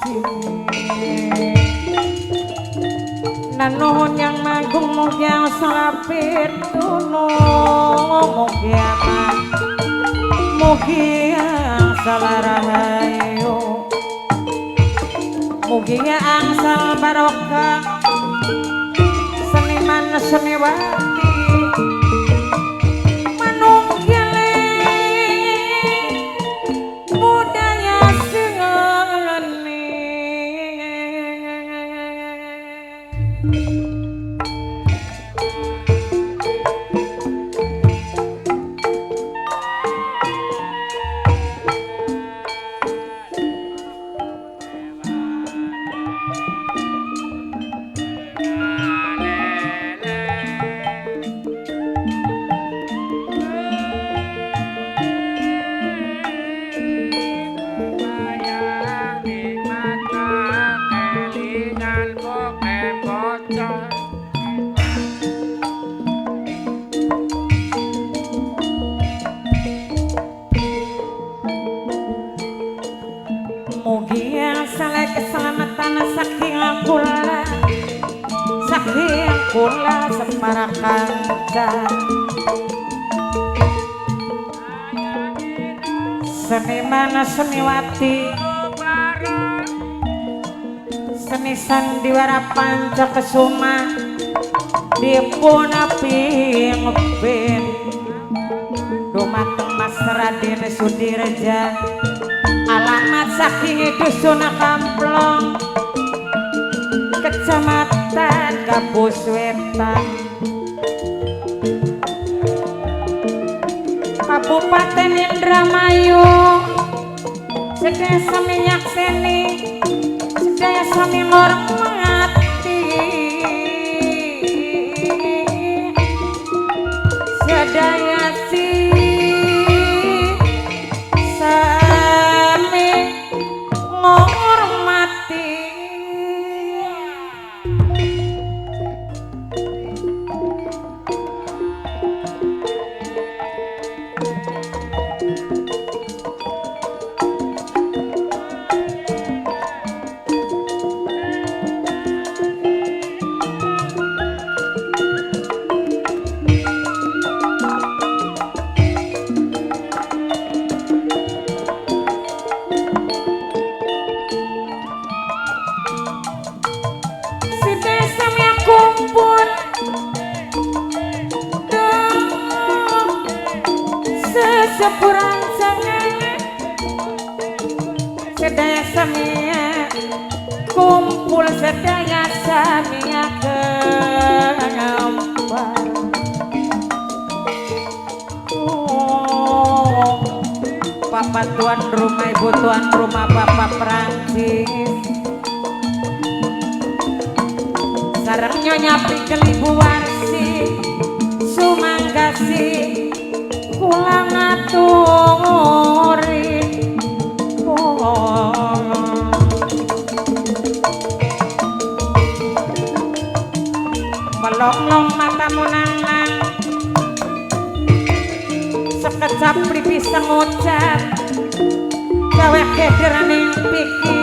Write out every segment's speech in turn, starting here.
suci nanuhun yang magung mugia selapit tunung mugia salah rahayu mugia angsal barokah seniman seniwati kula separa kanca seniman seniwati seni sandiwara panca kesuma dipun api ngepin dumateng Mas Raden Sudirja alamat saking dusun Kamplong Kecamatan Gabus Wetan Kabupaten Indramayu sedaya sami nyakseni sedaya sami ngormati sedaya sami ngormati sepurang sangat sedaya samia kumpul sedaya samia kempar Papa tuan rumah ibu tuan rumah Papa Prancis sareng nyonya Prikel ibu Warsi Sumanggasi kula ngaturi melonglong mata munang-nang sekejap pripis ngucap gawe kederaning pikir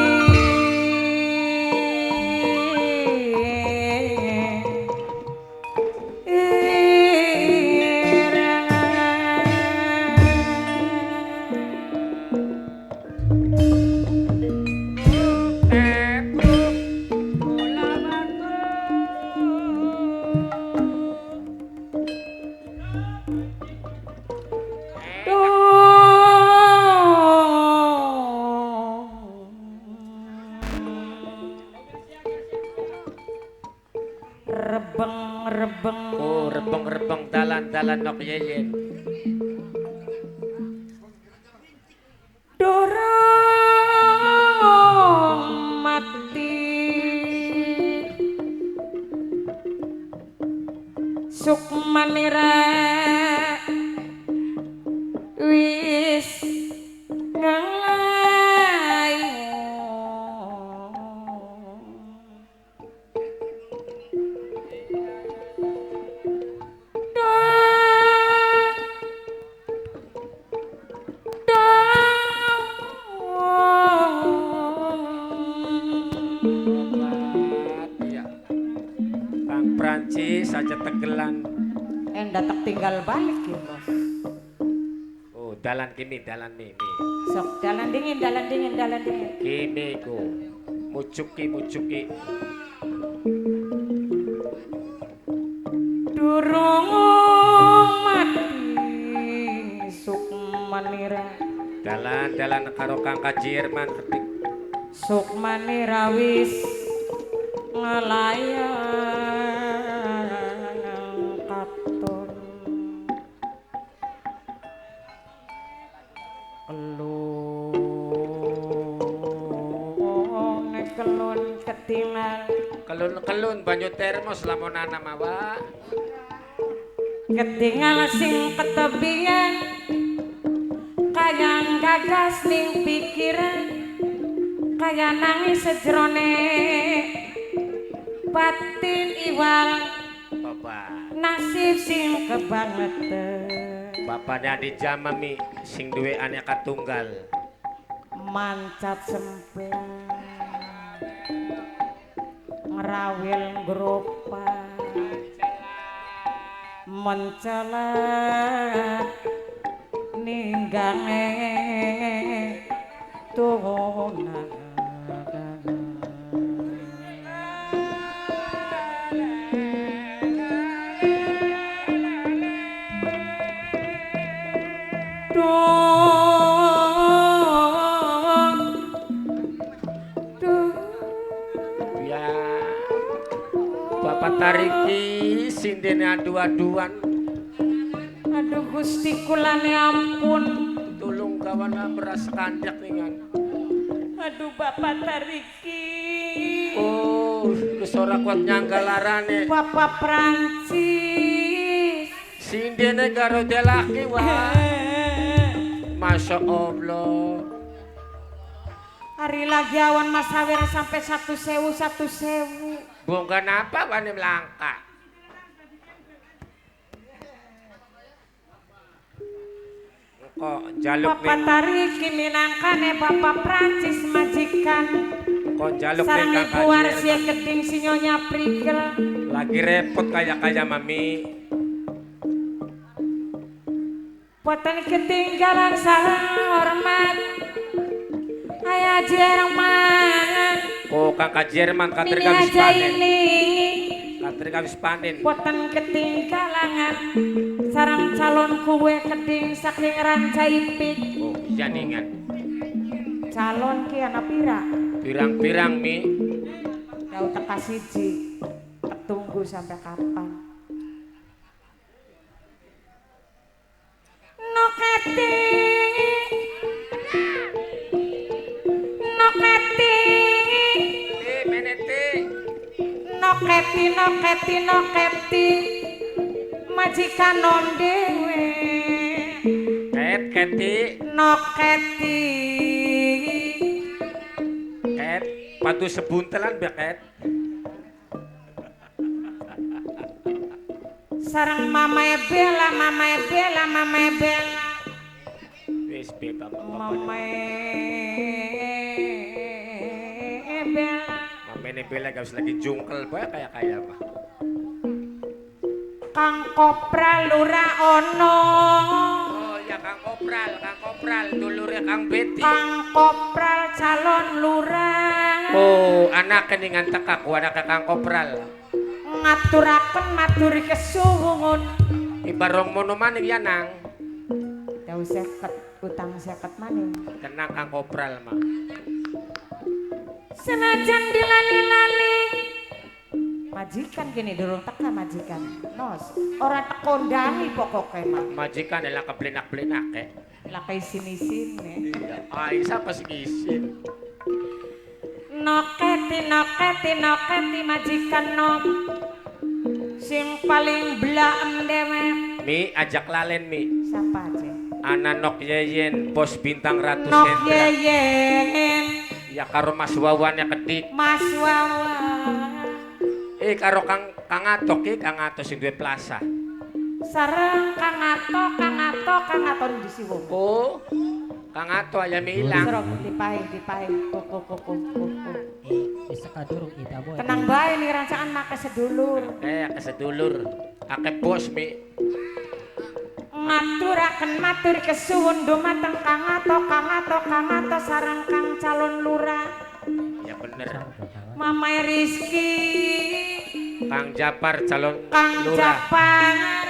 rebeng dalan-dalan nok yeyen dorong mati sukmanira wis saja tegelan. Datak tinggal balik ya bos. Oh, dalan kimi, dalan mi. Sok dalan dingin. Kimi ko. Mucuki. Durung mati Sukmanira. Dalan karo Kang Kajirman ketik. Sukmanira wis ngelayang katon. Kelun ketingal. Kelun banyu termos lamonana mawa. Ketingal sing ketebingan kayang gagas ning pikiran kaya nangis sejrone batin iwal Bapak. nasib sing kebangetan Bapaknya di jamami sing duwe anak katunggal. mancat sempeng ngerawil nggropak mencelat ninggange tuhunan. Ya. Bapak tariki sindene adu-aduan. Aduh Gusti kulane ampun. Tulung kawana beras kandak ningan. Aduh Bapak tariki. Oh, geus ora kuat nyanggalarane. Bapak Prancis. Sindene karo delaki wah. Masya Allah. Hari lagi awan Mas Hawir sampai 1.000. Bukan apa wani melangkah. Kok jaluk Bapak tariki minangkane Bapak Prancis majikan. Kok jaluk sarang ning ibu warsia keding sinyonya prigel. Lagi repot kayak mami. Boten ketinggalan sarang hormat. Ayah Jerman. Oh, Kakak Jerman katri Mini kawis aja panen. ini. Katri kawis panen. Boten ketinggalan sarang calon kue keding saking rancaipik. Oh, iya ningan. Calon ki anak pira? Pirang-pirang mi. Kau teka siji. Tunggu sampai kapan? Noketi. Menete. Noketi. Majikan non dewe. Keti. Noketi. Ket. Patu sebuntelan beket. Sarang mamae bela. Wis bebas Mamae bela. Mamene bela gak lagi jungkel bae kayak mah. Kang Kopral lurah ono. Oh ya Kang Kopral dulure Kang Beti. Kang Kopral calon lurah. Oh, anak keningan tekak anak Kang Kopral. Ngaturaken maturi kesuwun. Ibarong mono maning ya nang. Daw seket utang seket maning. Tenang Kang Kopral mah. Senajan dilali-lali. Majikan gini durung teka majikan. Nos, ora tekondangi pokoke mah. Majikan adalah keblenak-blenak Lakai sini-sini. Iya. Ay, siapa sih isin? Noketi majikan nom. Sing paling blaem dewe. Mi ajak lalen mi. Siapa aja? Ana Nok Yeyen, bos bintang Ratu Nok Sendra. Yeyen. Ya karo Mas Wawan ya kedik. Mas Wawan. Karo Kang Atok Kang Atok sing duwe plaza. Sareng Kang Ato di siwung. Oh. Kang Atok aya mi ilang. Serok dipahe. Kuku. sekadurung ita boy. Tenang bae nih rancaan make sedulur. Kesedulur. Ake bos mi. Ngaturaken matur kesuwun dumateng Kang Ato sareng Kang calon lurah. Ya bener. Mamae Rizky. Kang Japar calon Kang lurah. Japar.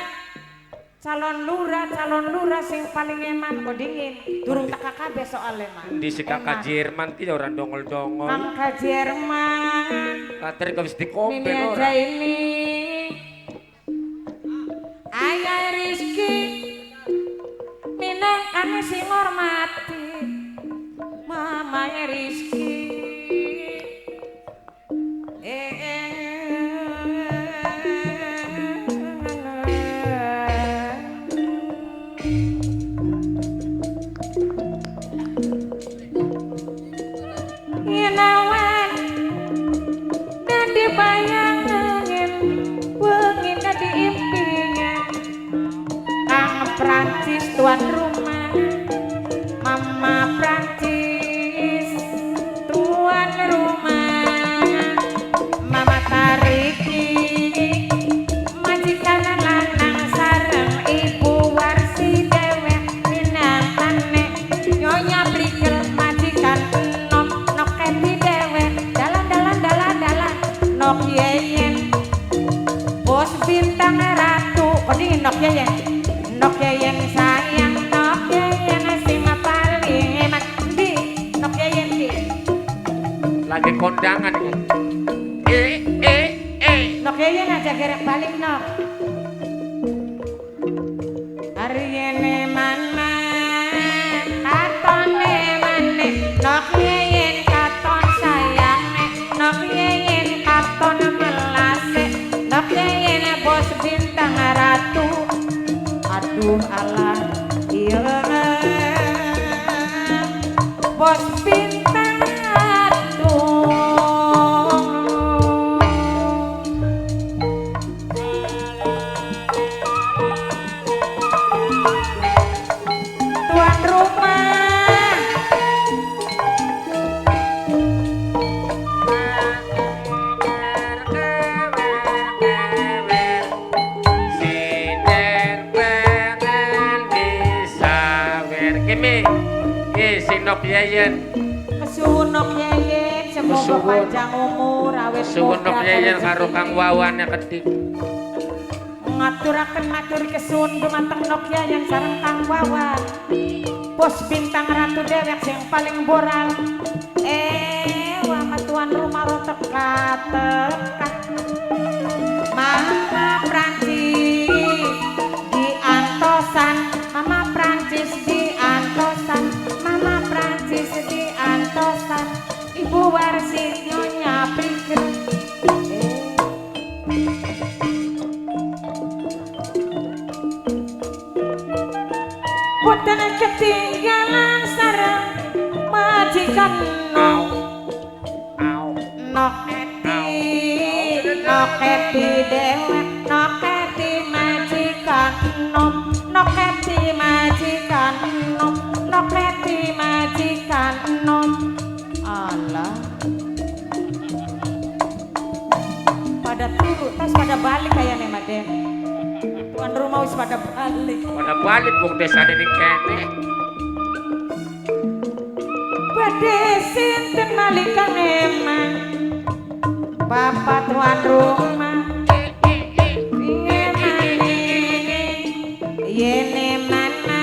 Calon lurah sing paling eman kok dingin. Durung teka kabeh soalnya man. Di si kakak Jerman ti orang dongol-dongol. Kang Ka Jerman. Kater kau mesti Ini kompen aja orang. ini. Ayah Rizky. Minang ane sing ngormati. Mamanya Rizky. Yenawan dan dibayangin wengin dan diimpingin Kang Prancis tuan rumah Mama Prancis tuan rumah Mama Tariki majikan lanang sareng ibu warsi dewek minangkane nyonya blikel majikan enom noketi dewek dalan nok yeyen bos bintang ratu ini nok yeyen sayang nok yeyen sing paling hemat di nok yeyen di Lagi kondangan ini. nok yeyen aja gerek balik nok hari ini mana katone mane nok yeyen katon sayang nok yeyen katon melase nok yeyen bos bintang ratu aduh alah iya bos bintang ratu tuan rumah Sinden pengen disawer. Kimi. Sinok yeyen. kesuwun nok yeyen semoga Kesuwun. panjang umur awet Suwun nok muda yeyen rezeki. karo Kang Wawan ya kedik. Ngaturaken matur kesuwun dumateng nok yeyen sareng Kang Wawan bos bintang ratu dewek sing paling boral wama tuan rumah ro teka Mama Prancis di Antosan Mama Prancis di Antosan Mama Prancis di Antosan Ibu Warsi nyonya pikir boten ketinggalan sareng majikan noketi dewek noketi majikan noketi majikan noketi majikan alah pada turu tas pada balik kayaknya Maden tuan rumah wis pada balik Pada balik buk desa ini kene. badhe sinten nalika emang bapak tuan rumah yene mana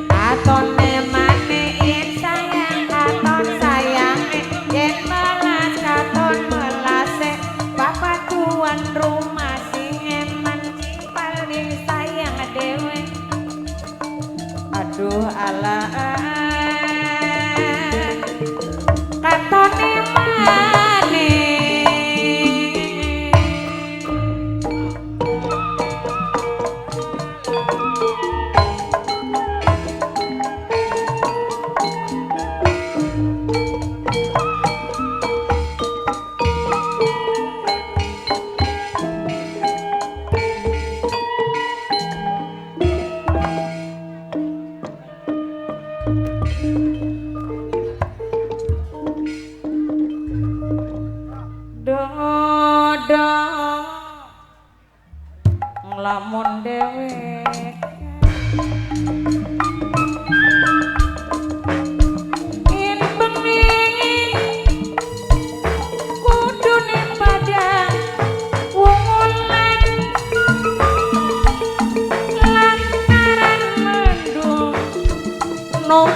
atone mane yen sayang katon sayange yen melas katon melase bapak tuan rumah sing eman sing paling sayang dewe aduh ala katone mane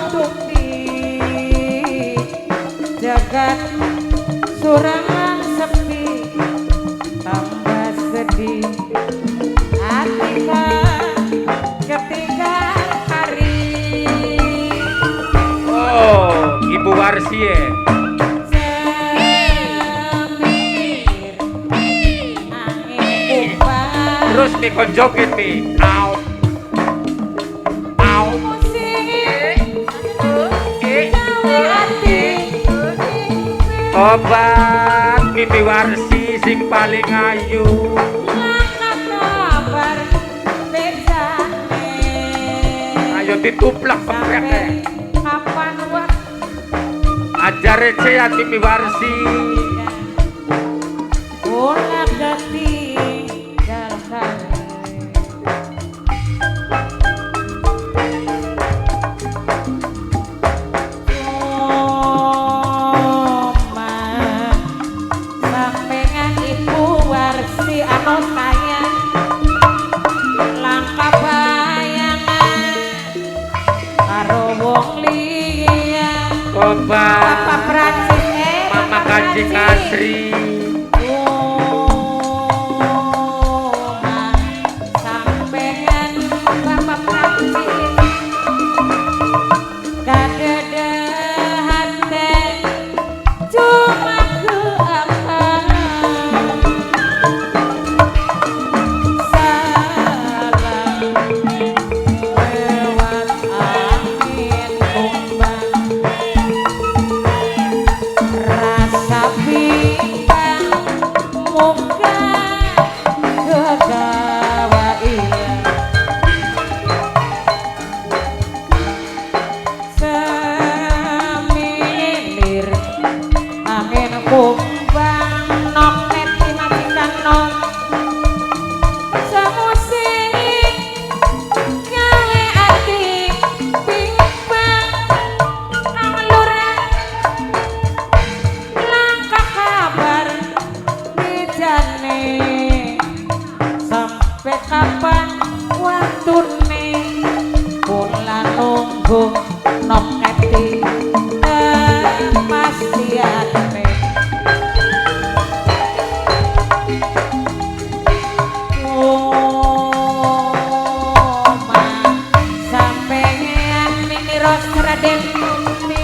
suntuk di jagat surangan sepi tambah sedih atika ketinggal hari Oh, Ibu Warsi ya. semir angin kumbang Terus nih kon joget nih. Au. Au. musik Eh. gawe ati Obat Bibi Warsi sing paling ayu. langkah kabar bedane Ayo dituplak pempek. sampai kapan waktu Ajar ya Bibi Warsi. bola ketinggalkan cuma sampengan Ibu Warsi anu sayang langkah bayangan karo wong liya Obat Papa Prancis Mama Papa Kaji Prancis. Kasri. Cuma sampean Bapak Prancis kadada hati cuma ku akan salam lewat angin kumbang rasa bimbang muka kegawa iya semilir angin kumbang nok neti majikan nok semusik gawe ati bimbang nang lurah langkah kabar bejane sampai kapan waktune kula nunggu nok ati kepastiane cuma sampeyan mimiros Raden Mukti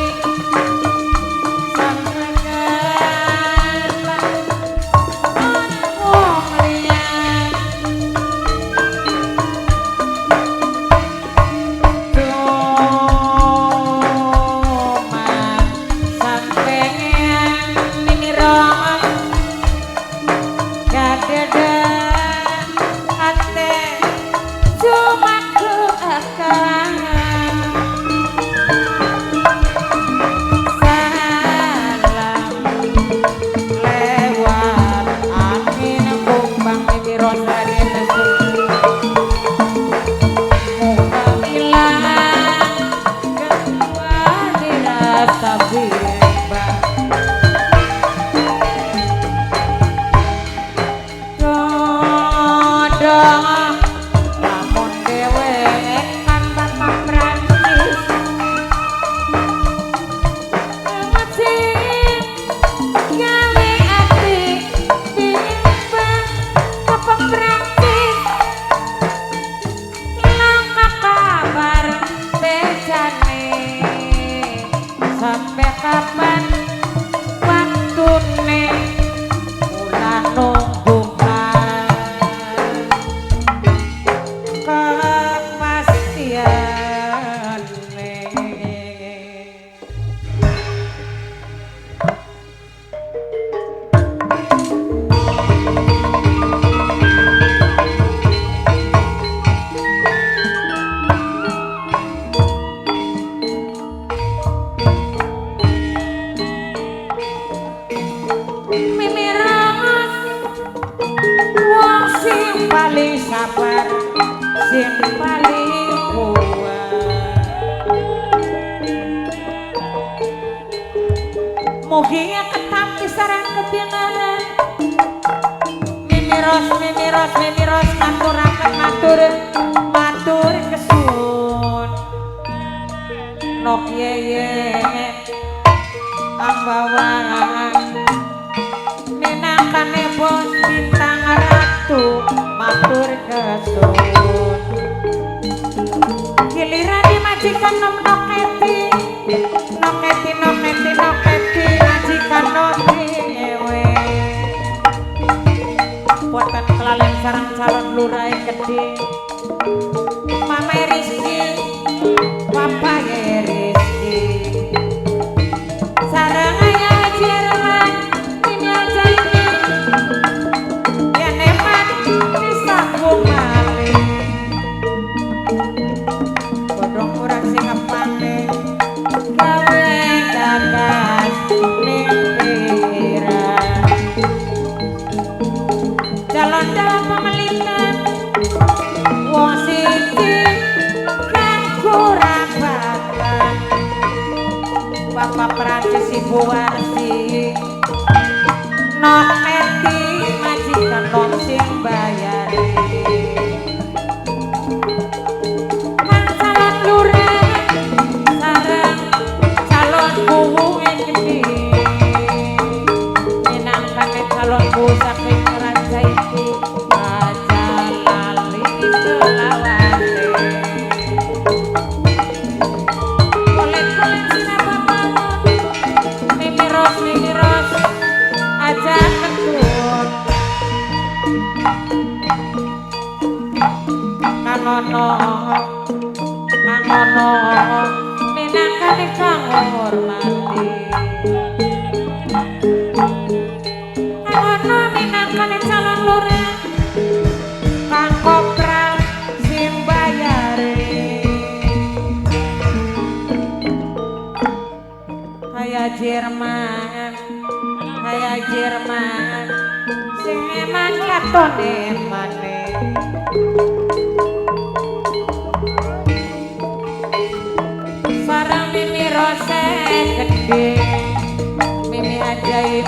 cuma ku akan salam lewat angin kumbang mimpi rosa dinesu muka hilang kedua dirasa bimbang Dodong lamun dewek kan Bapak Prancis Mesin gawe ati bimbang Bapak Prancis langkah kabar bejane sampai kapan waktune kula nunggu mimiros wong sing paling sabar sing paling kuat mugi ketapi sareng kepinganan mimiros ngaturaken matur kesun nok ye ambawang minangkane bos bintang ratu matur kesuwun gilirane majikan nom noketi majikan nomi ngewe buatan kelalen sarang calon lurai gede mama Rizki papa Rizki sarang ayah Jerman ini aja ini yang neman disambung malih bodong kurang sing ngepane gawe gagas ning pikiran jalan dalam pemelitan wong siji kan kurang bakat bapak Prancis ibu Warsi non meti majikan non sing bayari kan calon lurah sareng calon kuwu gede minangkane calon bu saking raja iki aja lali selawase kulit-kulit sinababangun mimiros aja ketut kanono minangkane kang hormati kanono minangkane calon lurah kang kopral sing bayare Haya Jerman sing eman katone mane sarang mimi rose gede mimi ajaib